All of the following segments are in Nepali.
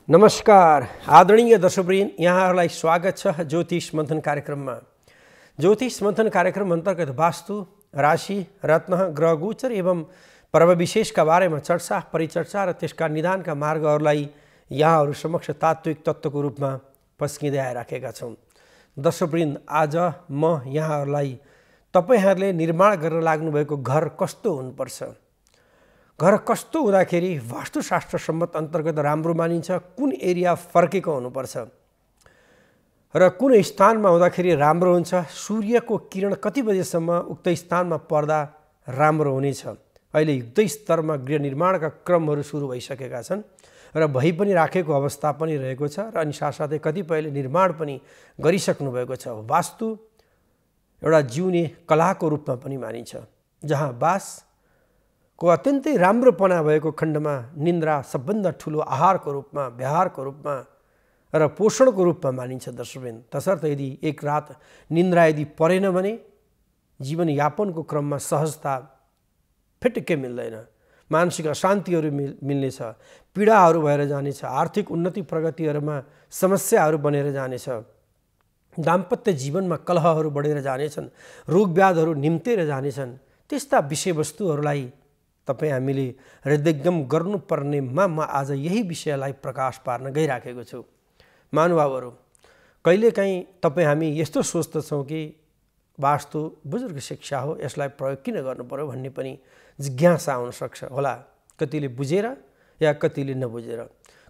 नमस्कार आदरणीय दर्शकवृन्द, यहाँहरूलाई स्वागत छ ज्योतिष मन्थन कार्यक्रममा। ज्योतिष मन्थन कार्यक्रम अन्तर्गत वास्तु, राशि, रत्न, ग्रह गोचर एवं पर्व विशेषका बारेमा चर्चा, परिचर्चा र त्यसका निदानका मार्गहरूलाई यहाँहरू समक्ष तात्विक तत्त्वको रूपमा पस्किँदै आइराखेका छौँ। दर्शकवृन्द, आज म यहाँहरूलाई तपाईहरूले निर्माण गर्न लाग्नुभएको घर कस्तो हुनुपर्छ, घर कस्तो हुँदाखेरि वास्तुशास्त्र सम्मत अन्तर्गत राम्रो मानिन्छ, कुन एरिया फर्केको हुनुपर्छ र कुन स्थानमा हुँदाखेरि राम्रो हुन्छ, सूर्यको किरण कति बजेसम्म उक्त स्थानमा पर्दा राम्रो हुनेछ। अहिले युद्ध स्तरमा गृह निर्माणका क्रमहरू सुरु भइसकेका छन् र भइ पनि राखेको अवस्था पनि रहेको छ र अनि साथसाथै कतिपयले निर्माण पनि गरिसक्नु भएको छ। वास्तु एउटा जिउने कलाको रूपमा पनि मानिन्छ, जहाँ को अत्यन्तै राम्रोपना भएको खण्डमा निन्द्रा सबभन्दा ठुलो आहारको रूपमा, व्यवहारको रूपमा र पोषणको रूपमा मानिन्छ। दर्शकवृन्द, तसर्थ यदि एक रात निन्द्रा यदि परेन भने जीवनयापनको क्रममा सहजता फिटक्कै मिल्दैन, मानसिक अशान्तिहरू मिल्नेछ, पीडाहरू भएर जानेछ, आर्थिक उन्नति प्रगतिहरूमा समस्याहरू बनेर जानेछ, दाम्पत्य जीवनमा कलहहरू बढेर जानेछन्, रोगव्याधहरू निम्तेर जानेछन्। त्यस्ता विषयवस्तुहरूलाई तपाईँ हामीले हृदयगम गर्नुपर्नेमा म आज यही विषयलाई प्रकाश पार्न गइराखेको छु। महानुभावहरू, कहिलेकाहीँ तपाईँ हामी यस्तो सोच्दछौँ कि वास्तु बुजुर्ग शिक्षा हो, यसलाई प्रयोग किन गर्नु पर्यो भन्ने पनि जिज्ञासा हुनसक्छ होला। कतिले बुझेर या कतिले नबुझेर,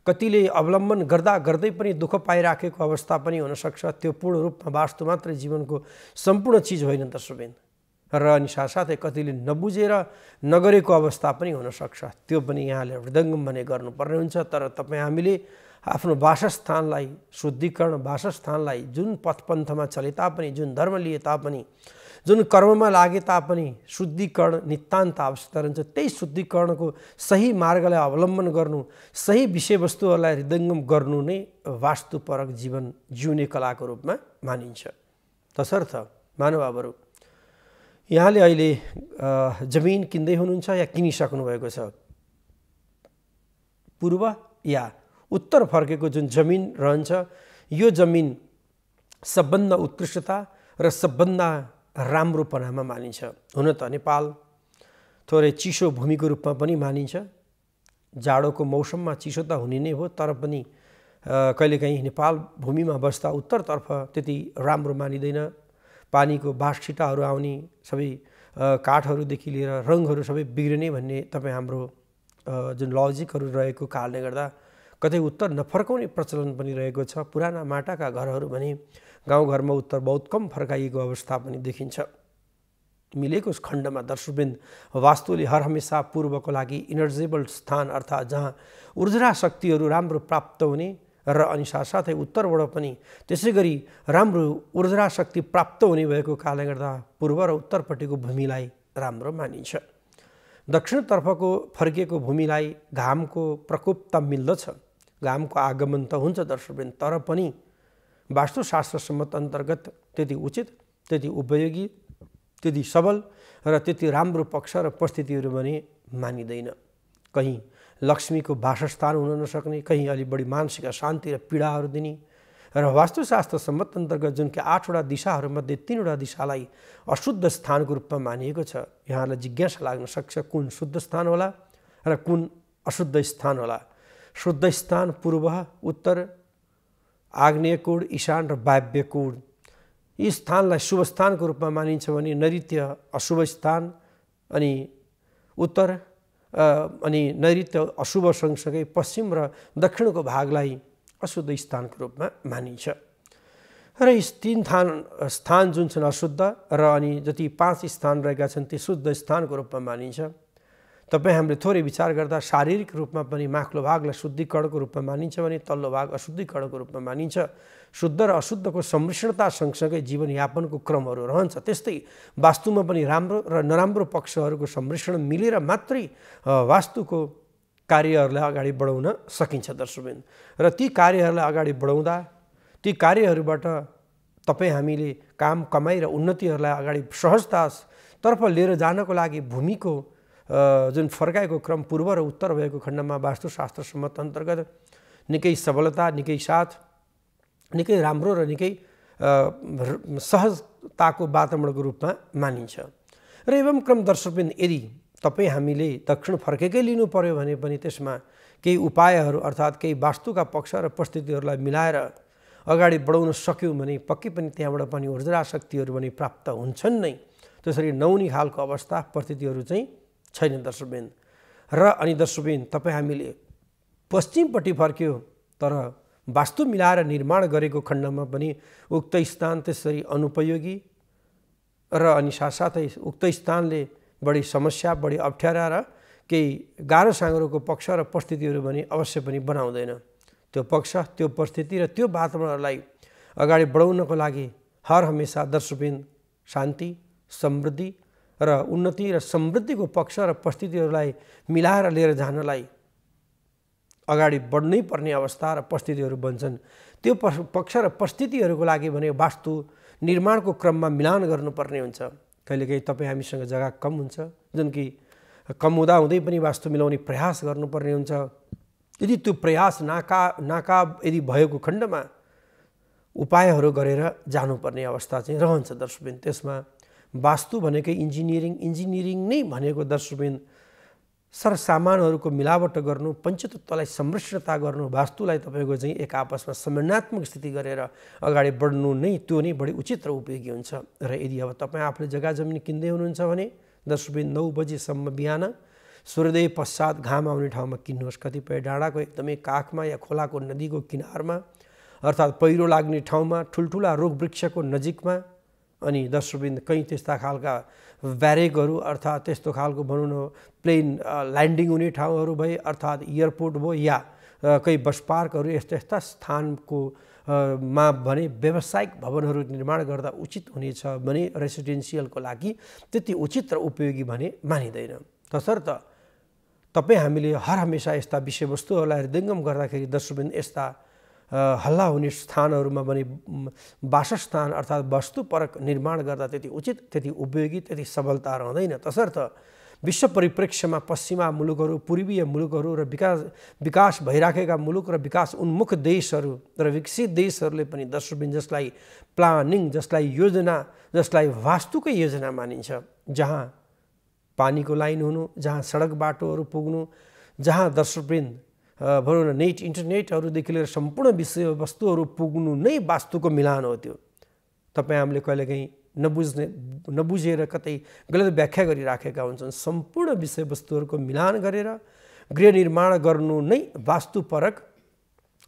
कतिले अवलम्बन गर्दा गर्दै पनि दुःख पाइराखेको अवस्था पनि हुनसक्छ। त्यो पूर्ण रूपमा वास्तु मात्रै जीवनको सम्पूर्ण चिज होइन दर्शकवृन्द, र अनि साथसाथै कतिले नबुझेर नगरेको अवस्था पनि हुनसक्छ। त्यो पनि यहाँले हृदयङ्गम भने गर्नुपर्ने हुन्छ। तर तपाईँ हामीले आफ्नो वासस्थानलाई शुद्धिकरण, वासस्थानलाई जुन पथपन्थमा चले तापनि, जुन धर्म लिए तापनि, जुन कर्ममा लागे तापनि शुद्धिकरण नितान्त आवश्यकता रहन्छ। त्यही शुद्धिकरणको सही मार्गलाई अवलम्बन गर्नु, सही विषयवस्तुहरूलाई हृदयङ्गम गर्नु नै वास्तुपरक जीवन जिउने कलाको रूपमा मानिन्छ। तसर्थ महानुभावहरू, यहाँले अहिले जमिन किन्दै हुनुहुन्छ या किनिसक्नु भएको छ, पूर्व या उत्तर फर्केको जुन जमिन रहन्छ, यो जमिन सबभन्दा उत्कृष्टता र सबभन्दा राम्रोपनामा मानिन्छ। हुन त नेपाल थोरै चिसो भूमिको रूपमा पनि मानिन्छ, जाडोको मौसममा चिसो त हुने नै हो, तर पनि कहिलेकाहीँ नेपाल भूमिमा बस्दा उत्तरतर्फ त्यति राम्रो मानिँदैन। पानीको बाँसछिटाहरू आउने, सबै काठहरूदेखि लिएर रङहरू सबै बिग्रिने भन्ने तपाईँ हाम्रो जुन लजिकहरू रहेको कारणले गर्दा कतै उत्तर नफर्काउने प्रचलन पनि रहेको छ। पुराना माटाका घरहरू भने गाउँघरमा उत्तर बहुत कम फर्काइएको अवस्था पनि देखिन्छ। मिलेको खण्डमा दर्शकवृन्द, वास्तुले हर हमेसा पूर्वको लागि इनर्जेबल स्थान अर्थात् जहाँ ऊर्जा शक्तिहरू राम्रो प्राप्त हुने र अनि साथसाथै उत्तरबाट पनि त्यसै गरी राम्रो ऊर्जा शक्ति प्राप्त हुने भएको कारणले गर्दा पूर्व र उत्तरपट्टिको भूमिलाई राम्रो मानिन्छ। दक्षिणतर्फको फर्किएको भूमिलाई घामको प्रकोप त मिल्दछ, घामको आगमन त हुन्छ दर्शकवृन्द, तर पनि वास्तुशास्त्र सम्मत अन्तर्गत त्यति उचित, त्यति उपयोगी, त्यति सबल र त्यति राम्रो पक्ष र परिस्थितिहरू भने मानिँदैन। कहीँ लक्ष्मीको वासस्थान हुन नसक्ने, कहीँ अलि बढी मानसिक अशान्ति र पीडाहरू दिने र वास्तुशास्त्र सम्मत अन्तर्गत जुन कि 8वटा दिशाहरूमध्ये 3वटा दिशालाई अशुद्ध स्थानको रूपमा मानिएको छ। यहाँलाई जिज्ञासा लाग्न सक्छ, कुन शुद्ध स्थान होला र कुन अशुद्ध स्थान होला। शुद्ध स्थान पूर्व, उत्तर, आग्नेय कोण, ईशान र वायव्य कोण। यी स्थानलाई शुभ स्थानको रूपमा मानिन्छ भने नैऋत्य अशुभ स्थान, अनि उत्तर अनि नैऋत्य अशुभ सँगसँगै पश्चिम र दक्षिणको भागलाई अशुद्ध स्थानको रूपमा मानिन्छ। र यी 3 स्थान जुन छन् अशुद्ध र अनि जति 5 स्थान रहेका छन् ती शुद्ध स्थानको रूपमा मानिन्छ। तपाईँ हामीले थोरै विचार गर्दा शारीरिक रूपमा पनि माथिल्लो भागलाई शुद्धिकरणको रूपमा मानिन्छ भने तल्लो भाग अशुद्धिकरणको रूपमा मानिन्छ। शुद्ध र अशुद्धको सम्मिश्रणता सँगसँगै जीवनयापनको क्रमहरू रहन्छ। त्यस्तै वास्तुमा पनि राम्रो र नराम्रो पक्षहरूको सम्मिश्रण मिलेर मात्रै वास्तुको कार्यहरूलाई अगाडि बढाउन सकिन्छ दर्शकवृन्द। र ती कार्यहरूलाई अगाडि बढाउँदा ती कार्यहरूबाट तपाईँ हामीले काम, कमाइ र उन्नतिहरूलाई अगाडि सहजतातर्फ लिएर जानको लागि भूमिको जुन फर्काएको क्रम पूर्व र उत्तर भएको खण्डमा वास्तुशास्त्र सम्मत अन्तर्गत निकै सबलता, निकै साथ, निकै राम्रो र निकै सहजताको वातावरणको रूपमा मानिन्छ। र एवं क्रम दर्शकबिन यदि तपाईँ हामीले दक्षिण फर्केकै लिनु पर्यो भने पनि त्यसमा केही उपायहरू अर्थात् केही वास्तुका पक्ष र परिस्थितिहरूलाई मिलाएर अगाडि बढाउन सक्यौँ भने पक्कै पनि त्यहाँबाट पनि ऊर्जा शक्तिहरू पनि प्राप्त हुन्छन् नै। त्यसरी नहुने खालको अवस्था परिस्थितिहरू चाहिँ छैन दर्शकबिन। र अनि दर्शकबिन तपाईँ हामीले पश्चिमपट्टि फर्क्यो तर वास्तु मिलाएर निर्माण गरेको खण्डमा पनि उक्त स्थान त्यसरी अनुपयोगी र अनि साथसाथै उक्त स्थानले बढी समस्या, बढी अप्ठ्यारा र केही गाह्रो साँघुरोको पक्ष र परिस्थितिहरू पनि अवश्य पनि बनाउँदैन। त्यो पक्ष, त्यो परिस्थिति र त्यो वातावरणलाई अगाडि बढाउनको लागि हर हमेसा दर्शकबिन शान्ति, समृद्धि र उन्नति र समृद्धिको पक्ष र परिस्थितिहरूलाई मिलाएर लिएर जानलाई अगाडि बढ्नै पर्ने अवस्था र परिस्थितिहरू बन्छन्। त्यो पक्ष र परिस्थितिहरूको लागि भने वास्तु निर्माणको क्रममा मिलान गर्नुपर्ने हुन्छ। कहिलेकाहीँ तपाईँ हामीसँग जग्गा कम हुन्छ, जुन कि कम हुँदै पनि वास्तु मिलाउने प्रयास गर्नुपर्ने हुन्छ। यदि त्यो प्रयास नाकाब यदि भएको खण्डमा उपायहरू गरेर जानुपर्ने अवस्था चाहिँ रहन्छ दर्शकबिन। त्यसमा वास्तु भनेकै इन्जिनियरिङ नै भनेको दर्शकबिन सरसामानहरूको मिलावट गर्नु, पञ्चतत्त्वलाई संरक्षणता गर्नु, वास्तुलाई तपाईँको चाहिँ एक आपसमा समन्वयात्मक स्थिति गरेर अगाडि बढ्नु नै त्यो नै बढी उचित र उपयोगी हुन्छ। र यदि अब तपाईँ आफूले जग्गा जमिन किन्दै हुनुहुन्छ भने दर्शकबिन 9 बजीसम्म बिहान सूर्योदय पश्चात घाम आउने ठाउँमा किन्नुहोस्। कतिपय डाँडाको एकदमै काखमा या खोलाको नदीको किनारमा अर्थात् पहिरो लाग्ने ठाउँमा, ठुल्ठुला रुख वृक्षको नजिकमा, अनि दर्शकबिन कहीँ त्यस्ता खालका ब्यारेकहरू अर्थात् त्यस्तो खालको भनौँ न प्लेन ल्यान्डिङ हुने ठाउँहरू भए अर्थात् एयरपोर्ट भयो या कहीँ बस पार्कहरू यस्ता स्थानको मा भने व्यावसायिक भवनहरू निर्माण गर्दा उचित हुनेछ भने रेसिडेन्सियलको लागि त्यति उचित र उपयोगी भने मानिँदैन। तसर्थ तपाईँ हामीले हर हमेसा यस्ता विषयवस्तुहरूलाई हृदयङ्गम गर्दाखेरि दर्शकबिन यस्ता हल्ला हुने स्थानहरूमा पनि वासस्थान अर्थात् वस्तुपरक निर्माण गर्दा त्यति उचित, त्यति उपयोगी, त्यति सबलता रहँदैन। तसर्थ विश्व परिप्रेक्ष्यमा पश्चिमा मुलुकहरू, पूर्वीय मुलुकहरू र विकास भइराखेका मुलुक र विकास उन्मुख देशहरू र विकसित देशहरूले पनि दर्शकबिन जसलाई प्लानिङ, जसलाई योजना, जसलाई वास्तुकै योजना मानिन्छ, जहाँ पानीको लाइन हुनु, जहाँ सडक बाटोहरू पुग्नु, जहाँ दर्शकबिन भनौँ न नेट इन्टरनेटहरूदेखि लिएर सम्पूर्ण विषयवस्तुहरू पुग्नु नै वास्तुको मिलान हो। त्यो तपाईँ हामीले कहिलेकाहीँ नबुझेर कतै गलत व्याख्या गरिराखेका हुन्छन्। सम्पूर्ण विषयवस्तुहरूको मिलान गरेर गृह निर्माण गर्नु नै वास्तुपरक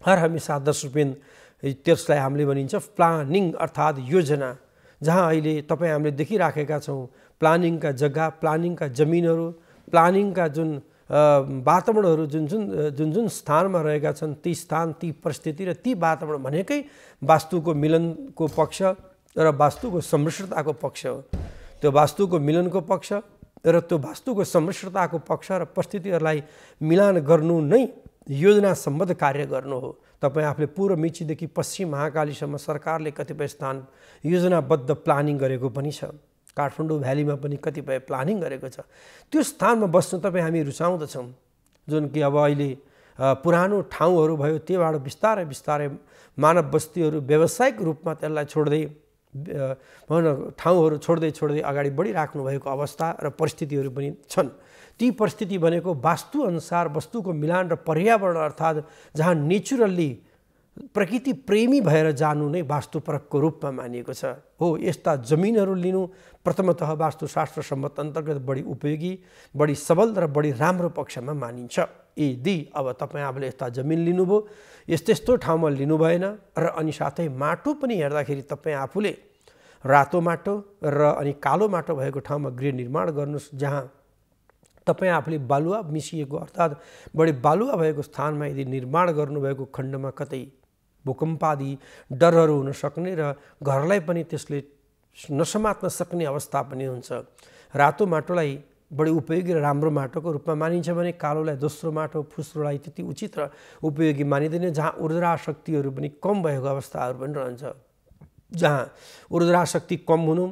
हर हमेसा दर्शकबिन त्यसलाई हामीले भनिन्छ प्लानिङ अर्थात् योजना। जहाँ अहिले तपाईँ हामीले देखिराखेका छौँ प्लानिङका जग्गा, प्लानिङका जमिनहरू, प्लानिङका जुन वातावरणहरू जुन स्थानमा रहेका छन् ती स्थान, ती परिस्थिति र ती वातावरण भनेकै वास्तुको मिलनको पक्ष र वास्तुको सम्मिश्रताको पक्ष हो। त्यो वास्तुको मिलनको पक्ष र त्यो वास्तुको सम्मिश्रताको पक्ष र परिस्थितिहरूलाई मिलान गर्नु नै योजनासम्बद्ध कार्य गर्नु हो। तपाईँ आफूले पूर्व मेचीदेखि पश्चिम महाकालीसम्म सरकारले कतिपय स्थान योजनाबद्ध प्लानिङ गरेको पनि छ। काठमाडौँ भ्यालीमा पनि कतिपय प्लानिङ गरेको छ। त्यो स्थानमा बस्न तपाईँ हामी रुचाउँदछौँ। जुन कि अब अहिले पुरानो ठाउँहरू भयो त्योबाट बिस्तारै बिस्तारै मानव बस्तीहरू व्यावसायिक रूपमा त्यसलाई छोड्दै ठाउँहरू छोड्दै अगाडि बढिराख्नु भएको अवस्था र परिस्थितिहरू पनि छन्। ती परिस्थिति भनेको वास्तुअनुसार वस्तुको मिलान र पर्यावरण अर्थात् जहाँ नेचुरल्ली प्रकृति प्रेमी भएर जानु नै वास्तुपरकको रूपमा मानिएको छ। हो, यस्ता जमिनहरू लिनु प्रथमतः वास्तुशास्त्र सम्मत अन्तर्गत बढी उपयोगी, बढी सबल र बढी राम्रो पक्षमा मानिन्छ। यदि अब तपाईँ आफूले यस्ता जमिन लिनुभयो, यस्तो ठाउँमा लिनु भएन र अनि साथै माटो पनि हेर्दाखेरि तपाईँ आफूले रातो माटो र अनि कालो माटो भएको ठाउँमा गृह निर्माण गर्नुहोस्। जहाँ तपाईँ आफूले बालुवा मिसिएको अर्थात् बढी बालुवा भएको स्थानमा यदि निर्माण गर्नुभएको खण्डमा कतै भूकम्प आदि डरहरू हुन सक्ने र घरलाई पनि त्यसले नसमात्न सक्ने अवस्था पनि हुन्छ। रातो माटोलाई बढी उपयोगी र राम्रो माटोको रूपमा मानिन्छ भने कालोलाई दोस्रो माटो, फुस्रोलाई त्यति उचित र उपयोगी मानिँदैन। जहाँ ऊर्जा शक्तिहरू पनि कम भएको अवस्थाहरू पनि रहन्छ। जहाँ ऊर्जा शक्ति कम हुनु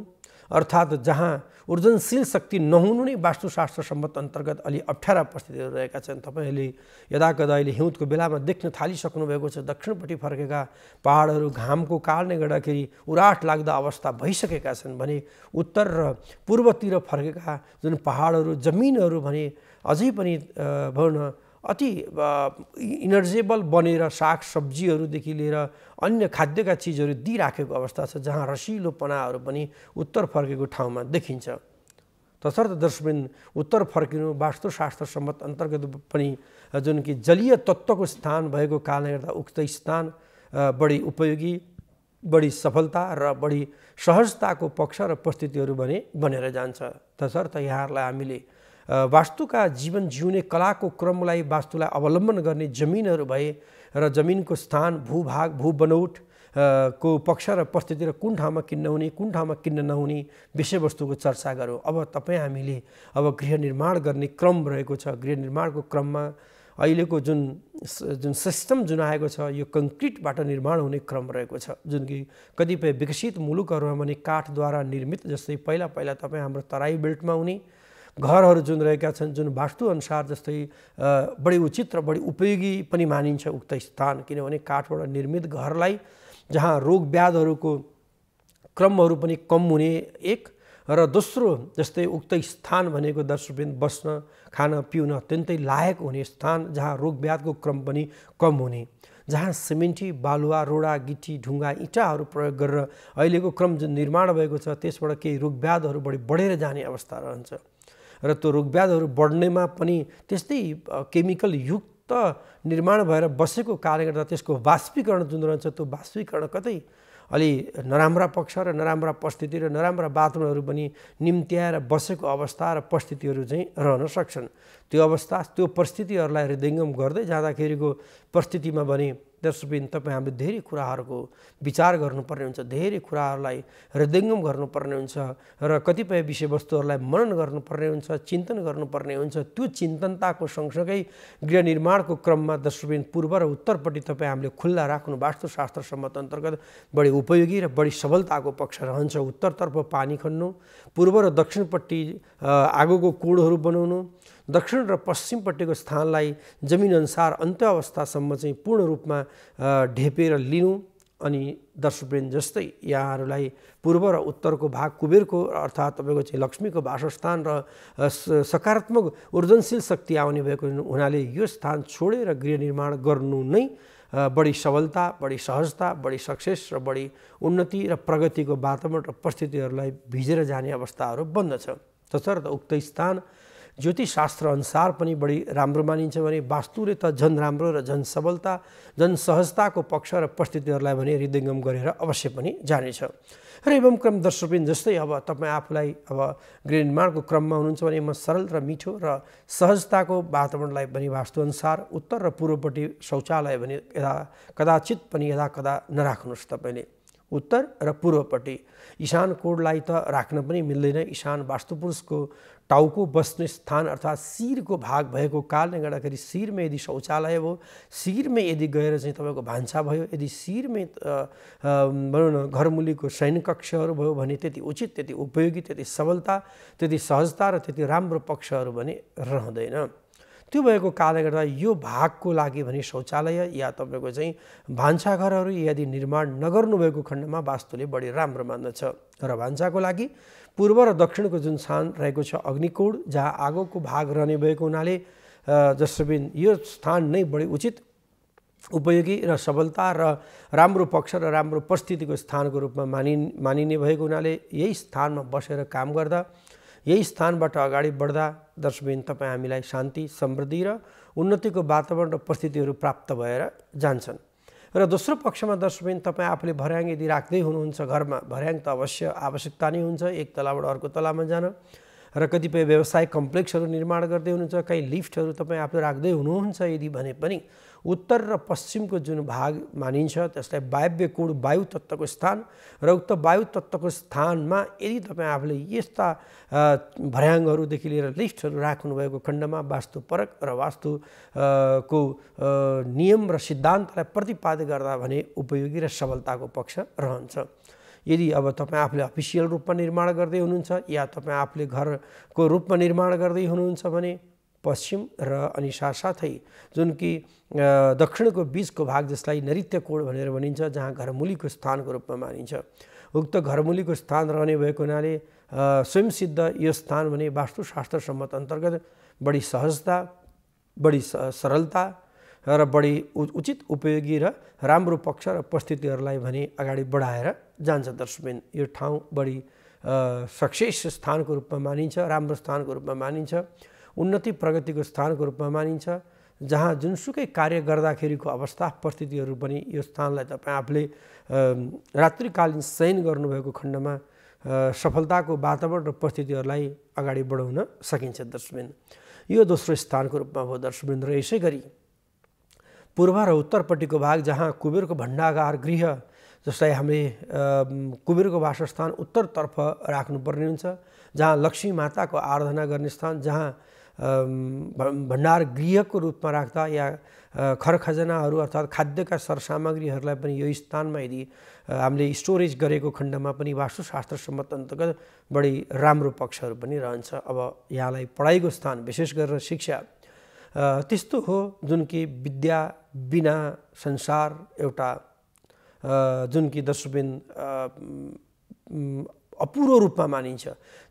अर्थात् जहाँ ऊर्जनशील शक्ति नहुनु नै वास्तुशास्त्र सम्मत अन्तर्गत अलि अप्ठ्यारा परिस्थितिहरू रहेका छन्। तपाईँहरूले यदाकदा अहिले हिउँदको बेलामा देख्न थालिसक्नु भएको छ। दक्षिणपट्टि फर्केका पहाडहरू घामको कारणले गर्दाखेरि उराट लाग्दा अवस्था भइसकेका छन् भने उत्तर र पूर्वतिर फर्केका जुन पहाडहरू जमिनहरू भने अझै पनि भनौँ न अति इनर्जेबल बनेर साग सब्जीहरूदेखि लिएर अन्य खाद्यका चिजहरू दिइराखेको अवस्था छ, जहाँ रसिलोपनाहरू पनि उत्तर फर्केको ठाउँमा देखिन्छ। तसर्थ दर्शकबिन उत्तर फर्किनु वास्तुशास्त्र सम्मत अन्तर्गत पनि जुन कि जलीय तत्त्वको स्थान भएको कारणले गर्दा उक्त स्थान बढी उपयोगी, बढी सफलता र बढी सहजताको पक्ष र परिस्थितिहरू भने बनेर जान्छ। तसर्थ यहाँहरूलाई हामीले वास्तुका जीवन जिउने कलाको क्रमलाई वास्तुलाई अवलम्बन गर्ने जमिनहरू भए र जमिनको स्थान भूभाग भू बनौट को पक्ष र परिस्थिति र कुन ठाउँमा किन्न हुने कुन ठाउँमा किन्न नहुने विषयवस्तुको चर्चा गरौँ। अब तपाईँ हामीले अब गृह निर्माण गर्ने क्रम रहेको छ। गृह निर्माणको क्रममा अहिलेको जुन सिस्टम जुन आएको छ यो कङ्क्रिटबाट निर्माण हुने क्रम रहेको छ, जुन कि कतिपय विकसित मुलुकहरूमा भने काठद्वारा निर्मित, जस्तै पहिला पहिला तपाईँ हाम्रो तराई बेल्टमा हुने घरहरू जुन रहेका छन् जुन वास्तुअनुसार जस्तै बढी उचित र बढी उपयोगी पनि मानिन्छ उक्त स्थान, किनभने काठबाट निर्मित घरलाई जहाँ रोग व्याधहरूको क्रमहरू पनि कम हुने एक र दोस्रो जस्तै उक्त स्थान भनेको दर्शकवृन्द बस्न खान पिउन अत्यन्तै लायक हुने स्थान, जहाँ रोग व्याधको क्रम पनि कम हुने, जहाँ सिमेन्टी बालुवा रोडा गिटी ढुङ्गा इँटाहरू प्रयोग गरेर अहिलेको क्रम जुन निर्माण भएको छ त्यसबाट केही रोग व्याधहरू बढी बढेर जाने अवस्था रहन्छ र त्यो रोगव्याधहरू बढ्नेमा पनि त्यस्तै केमिकल युक्त निर्माण भएर बसेको कारणले गर्दा त्यसको वाष्पीकरण जुन रहन्छ त्यो वाष्पीकरण कतै अलि नराम्रा पक्ष र नराम्रा परिस्थिति र नराम्रा वातावरणहरू पनि निम्त्याएर बसेको अवस्था र परिस्थितिहरू चाहिँ रहन सक्छन्। त्यो अवस्था त्यो परिस्थितिहरूलाई हृदयङ्गम गर्दै जाँदाखेरिको परिस्थितिमा भने दर्शकबिन तपाईँ हामीले धेरै कुराहरूको विचार गर्नुपर्ने हुन्छ, धेरै कुराहरूलाई हृदयङ्गम गर्नुपर्ने हुन्छ र कतिपय विषयवस्तुहरूलाई मनन गर्नुपर्ने हुन्छ, चिन्तन गर्नुपर्ने हुन्छ। त्यो चिन्तनताको सँगसँगै गृह निर्माणको क्रममा दर्शकबिन पूर्व र उत्तरपट्टि तपाईँ हामीले खुल्ला राख्नु वास्तुशास्त्र सम्मत अन्तर्गत बढी उपयोगी र बढी सबलताको पक्ष रहन्छ। उत्तरतर्फ पानी खन्नु, पूर्व र दक्षिणपट्टि आगोको कुँडहरू बनाउनु, दक्षिण र पश्चिमपट्टिको स्थानलाई जमिनअनुसार अन्त्य अवस्थासम्म चाहिँ पूर्ण रूपमा ढेपेर लिनु। अनि दर्शकवृन्द जस्तै यहाँहरूलाई पूर्व र उत्तरको भाग कुबेरको अर्थात् तपाईँको चाहिँ लक्ष्मीको वासस्थान र सकारात्मक ऊर्जनशील शक्ति आउने भएको हुनाले यो स्थान छोडेर गृह निर्माण गर्नु नै बढी सबलता, बढी सहजता, बढी सक्सेस र बढी उन्नति र प्रगतिको वातावरण र परिस्थितिहरूलाई भिजेर जाने अवस्थाहरू बन्दछ। तसर्थ उक्त स्थान ज्योतिषशास्त्र अनुसार पनि बढी राम्रो मानिन्छ भने वास्तुले त झन् राम्रो र झन् सबलता झन् सहजताको पक्ष र परिस्थितिहरूलाई भने हृदयङ्गम गरेर अवश्य पनि जानेछ। र एवं क्रम दर्शकबिन जस्तै अब तपाईँ आफूलाई अब गृह निर्माणको क्रममा हुनुहुन्छ भने म सरल र मिठो र सहजताको वातावरणलाई पनि वास्तुअनुसार उत्तर र पूर्वपट्टि शौचालय भने कदाचित पनि यदाकदा नराख्नुहोस्। तपाईँले उत्तर र पूर्वपट्टि ईशान कोणलाई त राख्न पनि मिल्दैन। ईशान वास्तुपुरुषको टाउको बस्ने स्थान अर्थात् शिरको भाग भएको कारणले गर्दाखेरि शिरमा यदि शौचालय भयो, शिरमै यदि गएर चाहिँ तपाईँको भान्सा भयो, यदि शिरमै भनौँ न घरमुलीको शयनकक्षहरू भयो भने त्यति उचित, त्यति उपयोगी, त्यति सबलता, त्यति सहजता र त्यति राम्रो पक्षहरू भने रहँदैन। त्यो भएको कारणले गर्दा यो भागको लागि भने शौचालय या तपाईँको चाहिँ भान्साघरहरू यदि निर्माण नगर्नुभएको खण्डमा वास्तुले बढी राम्रो मान्दछ। र भान्साको लागि पूर्व र दक्षिणको जुन स्थान रहेको छ अग्निकोण, जहाँ आगोको भाग रहने भएको हुनाले दर्शकबिन यो स्थान नै बढी उचित, उपयोगी र सबलता र राम्रो पक्ष र राम्रो परिस्थितिको स्थानको रूपमा मानिने भएको हुनाले यही स्थानमा बसेर काम गर्दा, यही स्थानबाट अगाडि बढ्दा दर्शकबिन तपाईँ हामीलाई शान्ति, समृद्धि र उन्नतिको वातावरण र परिस्थितिहरू प्राप्त भएर जान्छन्। र दोस्रो पक्षमा दर्शकबिन तपाईँ आफूले भर्याङ यदि राख्दै हुनुहुन्छ घरमा, भर्याङ त अवश्य आवश्यकता नै हुन्छ एक तलाबाट अर्को तलामा जान, र कतिपय व्यवसायिक कम्प्लेक्सहरू निर्माण गर्दै हुनुहुन्छ, कहीँ लिफ्टहरू तपाईँ आफूले राख्दै हुनुहुन्छ यदि भने पनि उत्तर र पश्चिमको जुन भाग मानिन्छ त्यसलाई वायव्य कोण वायु तत्त्वको स्थान र उक्त वायु तत्त्वको स्थानमा यदि तपाईँ आफूले यस्ता भर्याङहरूदेखि लिएर लिफ्टहरू राख्नुभएको खण्डमा वास्तुपरक र वास्तुको नियम र सिद्धान्तलाई प्रतिपादित गर्दा भने उपयोगी र सबलताको पक्ष रहन्छ। यदि अब तपाईँ आफूले अफिसियल रूपमा निर्माण गर्दै हुनुहुन्छ या तपाईँ आफूले घरको रूपमा निर्माण गर्दै हुनुहुन्छ भने पश्चिम र अनि साथसाथै जुन कि दक्षिणको बीचको भाग जसलाई नैऋत्य कोण भनेर भनिन्छ, जहाँ घरमूलीको स्थानको रूपमा मानिन्छ, उक्त घरमूलीको स्थान रहने भएको हुनाले स्वयंसिद्ध यो स्थान भने वास्तुशास्त्र सम्मत अन्तर्गत बढी सहजता, बढी सरलता र बढी उचित उपयोगी र राम्रो पक्ष र परिस्थितिहरूलाई भने अगाडि बढाएर जान्छ। दर्शकबिन यो ठाउँ बढी सक्सेस स्थानको रूपमा मानिन्छ, राम्रो स्थानको रूपमा मानिन्छ, उन्नति प्रगतिको स्थानको रूपमा मानिन्छ, जहाँ जुनसुकै कार्य गर्दाखेरिको अवस्था परिस्थितिहरू पनि यो स्थानलाई तपाईँ आफूले रात्रिकालीन शयन गर्नुभएको खण्डमा सफलताको वातावरण र परिस्थितिहरूलाई अगाडि बढाउन सकिन्छ। दर्शकबिन यो दोस्रो स्थानको रूपमा भयो। दर्शकबिन र यसै गरी पूर्व र उत्तरपट्टिको भाग जहाँ कुबेरको भण्डागार गृह, जसलाई हामीले कुबेरको वासस्थान उत्तरतर्फ राख्नुपर्ने हुन्छ, जहाँ लक्ष्मी माताको आराधना गर्ने स्थान, जहाँ भण्डार गृहको रूपमा राख्दा या खरखजनाहरू अर्थात् खाद्यका सरसामग्रीहरूलाई पनि यो स्थानमा यदि हामीले स्टोरेज गरेको खण्डमा पनि वास्तुशास्त्र सम्मत अन्तर्गत बढी राम्रो पक्षहरू पनि रहन्छ। अब यहाँलाई पढाइको स्थान विशेष गरेर शिक्षा त्यस्तो हो जुन कि विद्या बिना संसार एउटा जुन कि दर्शकबिन अपूरो रूपमा मानिन्छ,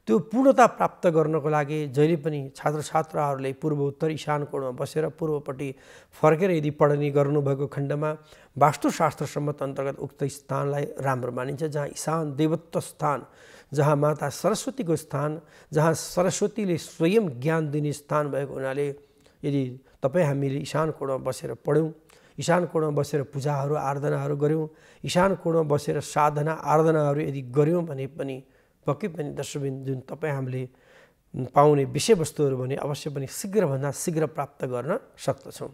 त्यो पूर्णता प्राप्त गर्नको लागि जहिले पनि छात्र छात्राहरूले पूर्व उत्तर ईशान कोणमा बसेर पूर्वपट्टि फर्केर यदि पढनी गर्नुभएको खण्डमा वास्तुशास्त्र सम्मत अन्तर्गत उक्त स्थानलाई राम्रो मानिन्छ, जहाँ ईशान देवत्व स्थान, जहाँ माता सरस्वतीको स्थान, जहाँ सरस्वतीले स्वयं ज्ञान दिने स्थान भएको हुनाले यदि तपाईँ हामीले ईशान कोणमा बसेर पढ्यौँ, ईशान कोणमा बसेर पूजाहरू आराधनाहरू गऱ्यौँ, ईशान कोणमा बसेर साधना आराधनाहरू यदि गऱ्यौँ भने पनि पक्कै पनि दर्शकबिन जुन तपाईँ हामीले पाउने विषयवस्तुहरू भने अवश्य पनि शीघ्रभन्दा शीघ्र प्राप्त गर्न सक्दछौँ।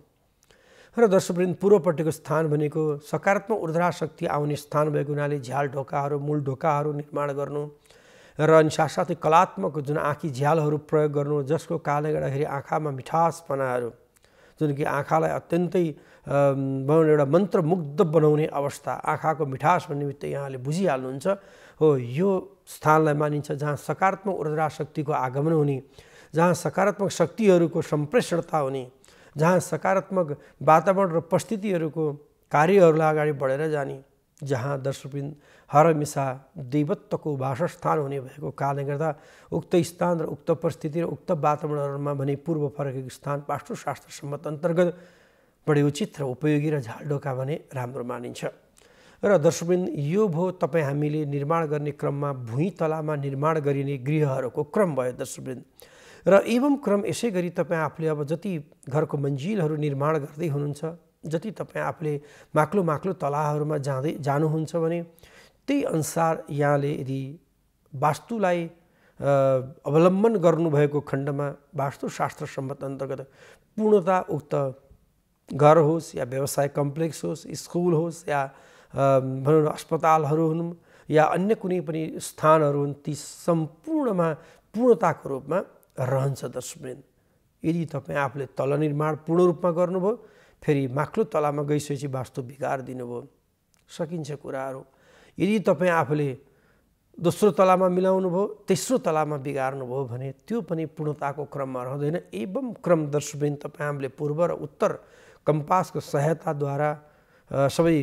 र दर्शकबिन पूर्वपट्टिको स्थान भनेको सकारात्मक ऊर्जा शक्ति आउने स्थान भएको हुनाले झ्याल ढोकाहरू, मूल ढोकाहरू निर्माण गर्नु र अनि साथसाथै कलात्मक जुन आँखी झ्यालहरू प्रयोग गर्नु, जसको कारणले गर्दाखेरि आँखामा मिठासपनाहरू जुन कि आँखालाई अत्यन्तै एउटा मन्त्रमुग्ध बनाउने अवस्था, आँखाको मिठास भन्ने बित्तिकै यहाँले बुझिहाल्नुहुन्छ हो यो स्थानलाई मानिन्छ, जहाँ सकारात्मक ऊर्जा शक्तिको आगमन हुने, जहाँ सकारात्मक शक्तिहरूको सम्प्रेषणता हुने, जहाँ सकारात्मक वातावरण र परिस्थितिहरूको कार्यहरूलाई अगाडि बढेर जाने, जहाँ दर्शकबिन हरमिसा देवत्वको वासस्थान हुने भएको कारणले गर्दा उक्त स्थान र उक्त परिस्थिति र उक्त वातावरणहरूमा भने पूर्व फर्केको स्थान वास्तुशास्त्र सम्मत अन्तर्गत बढी उचित र उपयोगी र झालढोका भने राम्रो मानिन्छ। र दर्शकबिन यो भयो तपाईँ हामीले निर्माण गर्ने क्रममा भुइँ तलामा निर्माण गरिने गृहहरूको क्रम भयो। दर्शकबिन र एवं क्रम यसै गरी तपाईँ आफूले अब जति घरको मन्जिलहरू निर्माण गर्दै हुनुहुन्छ, जति तपाईँ आफूले माक्लो माक्लो तलाहरूमा जानुहुन्छ भने त्यही अनुसार यहाँले यदि वास्तुलाई अवलम्बन गर्नुभएको खण्डमा वास्तुशास्त्र सम्मत अन्तर्गत पूर्णता उक्त घर होस् या व्यवसाय कम्प्लेक्स होस्, स्कुल होस् या भनौँ अस्पतालहरू हुन् या अन्य कुनै पनि स्थानहरू हुन्, ती सम्पूर्णमा पूर्णताको रूपमा रहन्छ। दर्शकबिन यदि तपाईँ आफूले तल निर्माण पूर्ण रूपमा गर्नुभयो, फेरि माक्लो तलामा गइसकेपछि वास्तु बिगार दिनुभयो, सकिन्छ कुराहरू। यदि तपाईँ आफूले दोस्रो तलामा मिलाउनु भयो, तेस्रो तलामा बिगार्नुभयो भने त्यो पनि पूर्णताको क्रममा रहँदैन। एवं क्रम दर्शकबिन तपाईँ हामीले पूर्व र उत्तर कम्पासको सहायताद्वारा सबै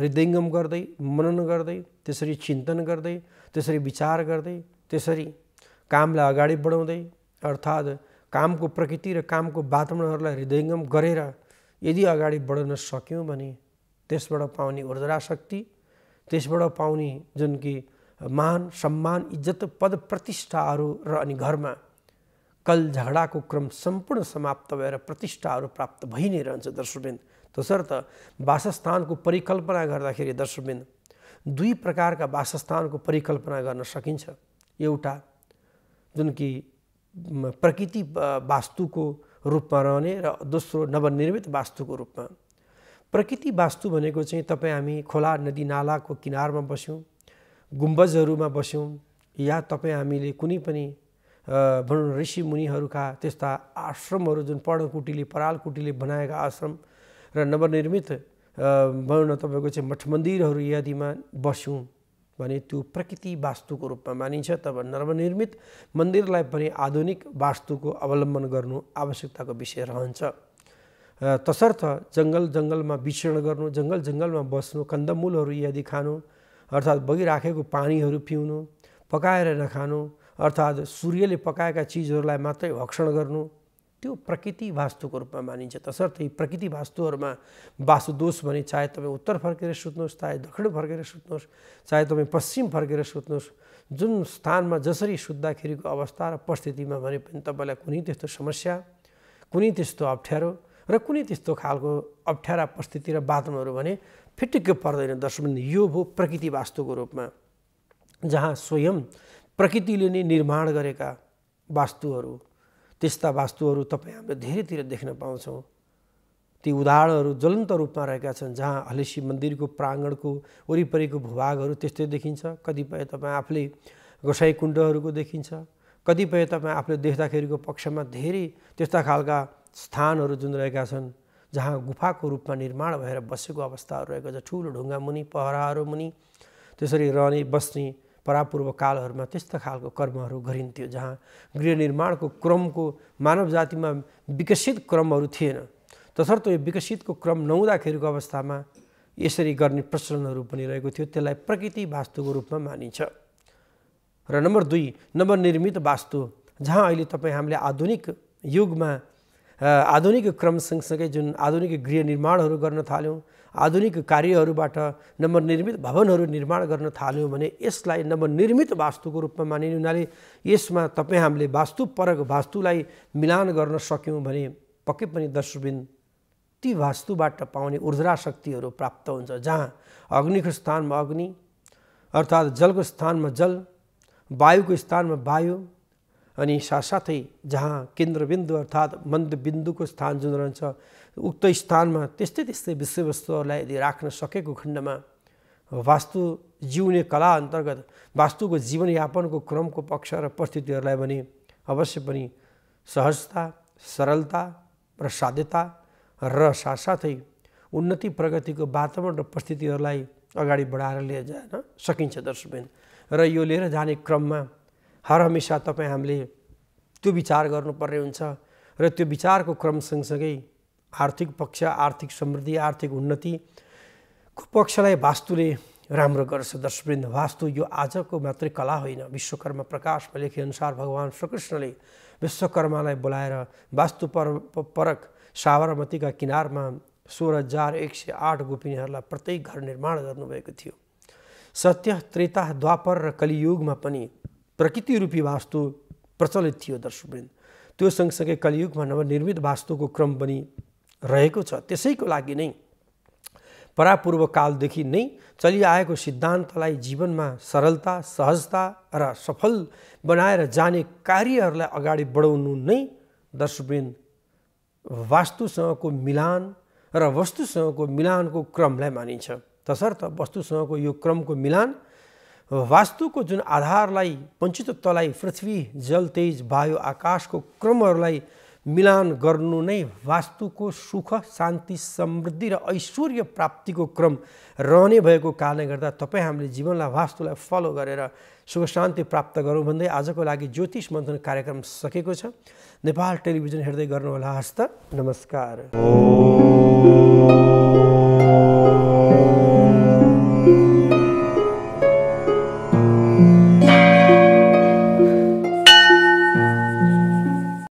हृदयङ्गम गर्दै, मनन गर्दै, त्यसरी चिन्तन गर्दै, त्यसरी विचार गर्दै, त्यसरी कामलाई अगाडि बढाउँदै अर्थात् कामको प्रकृति र कामको वातावरणहरूलाई हृदयङ्गम गरेर यदि अगाडि बढ्न सक्यौँ भने त्यसबाट पाउने ऊर्जा शक्ति, त्यसबाट पाउने जुन कि मान सम्मान इज्जत पद प्रतिष्ठाहरू र अनि घरमा कल झगडाको क्रम सम्पूर्ण समाप्त भएर प्रतिष्ठाहरू प्राप्त भइ नै रहन्छ। दर्शकबिन तसर्थ वासस्थानको परिकल्पना गर्दाखेरि दर्शकबिन दुई प्रकारका वासस्थानको परिकल्पना गर्न सकिन्छ। एउटा जुन कि प्रकृति वास्तुको रूपमा रहने र दोस्रो नवनिर्मित वास्तुको रूपमा। प्रकृति वास्तु भनेको चाहिँ तपाईँ हामी खोला नदी नालाको किनारमा बस्यौँ, गुम्बजहरूमा बस्यौँ या तपाईँ हामीले कुनै पनि भनौँ ऋषि मुनिहरूका त्यस्ता आश्रमहरू जुन पर्णकुटीले परालकुटीले बनाएका आश्रम र नवनिर्मित भनौँ न तपाईँको चाहिँ मठ मन्दिरहरू आदिमा बस्यौँ भने त्यो प्रकृति वास्तुको रूपमा मानिन्छ। तब नवनिर्मित मन्दिरलाई पनि आधुनिक वास्तुको अवलम्बन गर्नु आवश्यकताको विषय रहन्छ। तसर्थ जङ्गलमा विचरण गर्नु, जङ्गलमा बस्नु, कन्दमूलहरू यदि खानु अर्थात् बगिराखेको पानीहरू पिउनु, पकाएर नखानु अर्थात् सूर्यले पकाएका चिजहरूलाई मात्रै भक्षण गर्नु, त्यो प्रकृति वास्तुको रूपमा मानिन्छ। तसर्थ यी प्रकृति वास्तुहरूमा वास्तुदोष भने चाहे तपाईँ उत्तर फर्केर सुत्नुहोस्, चाहे दक्षिण फर्केर सुत्नुहोस्, चाहे तपाईँ पश्चिम फर्केर सुत्नुहोस्, जुन स्थानमा जसरी सुत्दाखेरिको अवस्था र परिस्थितिमा भने पनि तपाईँलाई कुनै त्यस्तो समस्या, कुनै त्यस्तो अप्ठ्यारो र कुनै त्यस्तो खालको अप्ठ्यारा परिस्थिति र वातावरणहरू भने फिटिक्क पर्दैन। दर्शकवृन्द, यो भयो प्रकृति वास्तुको रूपमा, जहाँ स्वयं प्रकृतिले नै निर्माण गरेका वास्तुहरू। त्यस्ता वास्तुहरू तपाईँ हामीले धेरैतिर देख्न पाउँछौँ। ती उदाहरणहरू ज्वलन्त रूपमा रहेका छन्, जहाँ हलेसी मन्दिरको प्राङ्गणको वरिपरिको भूभागहरू त्यस्तै देखिन्छ। कतिपय तपाईँ आफूले गोसाई कुण्डहरूको देखिन्छ, कतिपय तपाईँ आफूले देख्दाखेरिको पक्षमा धेरै त्यस्ता खालका स्थानहरू जुन रहेका छन्, जहाँ गुफाको रूपमा निर्माण भएर बसेको अवस्थाहरू रहेको छ। ठुलो ढुङ्गा मुनि, पहराहरू मुनि त्यसरी रहने बस्ने परापूर्व कालहरूमा त्यस्ता खालको कर्महरू गरिन्थ्यो, जहाँ गृह निर्माणको क्रमको मानव जातिमा विकसित क्रमहरू थिएन। तसर्थ यो विकसितको क्रम नहुँदाखेरिको अवस्थामा यसरी गर्ने प्रचलनहरू पनि रहेको थियो। त्यसलाई प्रकृति वास्तुको रूपमा मानिन्छ। र नम्बर 2, नवनिर्मित वास्तु, जहाँ अहिले तपाईँ हामीले आधुनिक युगमा आधुनिक क्रम सँगसँगै जुन आधुनिक गृह निर्माणहरू गर्न थाल्यौँ, आधुनिक कार्यहरूबाट नवनिर्मित भवनहरू निर्माण गर्न थाल्यौँ भने यसलाई नवनिर्मित वास्तुको रूपमा मानिने हुनाले यसमा तपाईँ हामीले वास्तुपरक वास्तुलाई मिलान गर्न सक्यौँ भने पक्कै पनि दर्शकवृन्द ती वास्तुबाट पाउने ऊर्जा शक्तिहरू प्राप्त हुन्छ। जहाँ अग्निको स्थानमा अग्नि अर्थात् जलको स्थानमा जल, वायुको स्थानमा वायु, अनि साथसाथै जहाँ केन्द्रबिन्दु अर्थात् मध्यबिन्दुको स्थान जुन रहन्छ उक्त स्थानमा त्यस्तै विषयवस्तुहरूलाई यदि राख्न सकेको खण्डमा वास्तु जिउने कला अन्तर्गत वास्तुको जीवनयापनको क्रमको पक्ष र परिस्थितिहरूलाई भने अवश्य पनि सहजता, सरलता र साध्यता र साथसाथै उन्नति प्रगतिको वातावरण र परिस्थितिहरूलाई अगाडि बढाएर लिएर जान सकिन्छ दर्शकवृन्द। र यो लिएर जाने क्रममा हर हमेशा तपाईँ हामीले त्यो विचार गर्नुपर्ने हुन्छ र त्यो विचारको क्रम सँगसँगै आर्थिक पक्ष, आर्थिक समृद्धि, आर्थिक उन्नतिको पक्षलाई वास्तुले राम्रो गर्छ दर्शकवृन्द। वास्तु यो आजको मात्रै कला होइन, विश्वकर्मा प्रकाशमा लेखेअनुसार भगवान् श्रीकृष्णले विश्वकर्मालाई बोलाएर वास्तुपरक साबरमतीका किनारमा 16,108 गोपिनीहरूलाई प्रत्येक घर निर्माण गर्नुभएको थियो। सत्य, त्रेता, द्वापर र कलियुगमा पनि प्रकृति रूपी वास्तु प्रचलित थियो दर्शकवृन्द। त्यो सँगसँगै कलियुगमा नवनिर्मित वास्तुको क्रम पनि रहेको छ। त्यसैको लागि नै परापूर्व कालदेखि नै चलिआएको सिद्धान्तलाई जीवनमा सरलता, सहजता र सफल बनाएर जाने कार्यहरूलाई अगाडि बढाउनु नै दर्शकवृन्द वास्तुसँगको मिलान र वस्तुसँगको मिलानको क्रमलाई मानिन्छ। तसर्थ वस्तुसँगको यो क्रमको मिलान वास्तुको जुन आधारलाई, पञ्चतत्त्वलाई, पृथ्वी, जल, तेज, वायु, आकाशको क्रमहरूलाई मिलान गर्नु नै वास्तुको सुख, शान्ति, समृद्धि र ऐश्वर्य प्राप्तिको क्रम रहने भएको कारणले गर्दा तपाईँ हामीले जीवनलाई वास्तुलाई फलो गरेर सुख शान्ति प्राप्त गरौँ भन्दै आजको लागि ज्योतिष मन्थन कार्यक्रम सकेको छ। नेपाल टेलिभिजन हेर्दै गर्नुहोला। हस्त नमस्कार।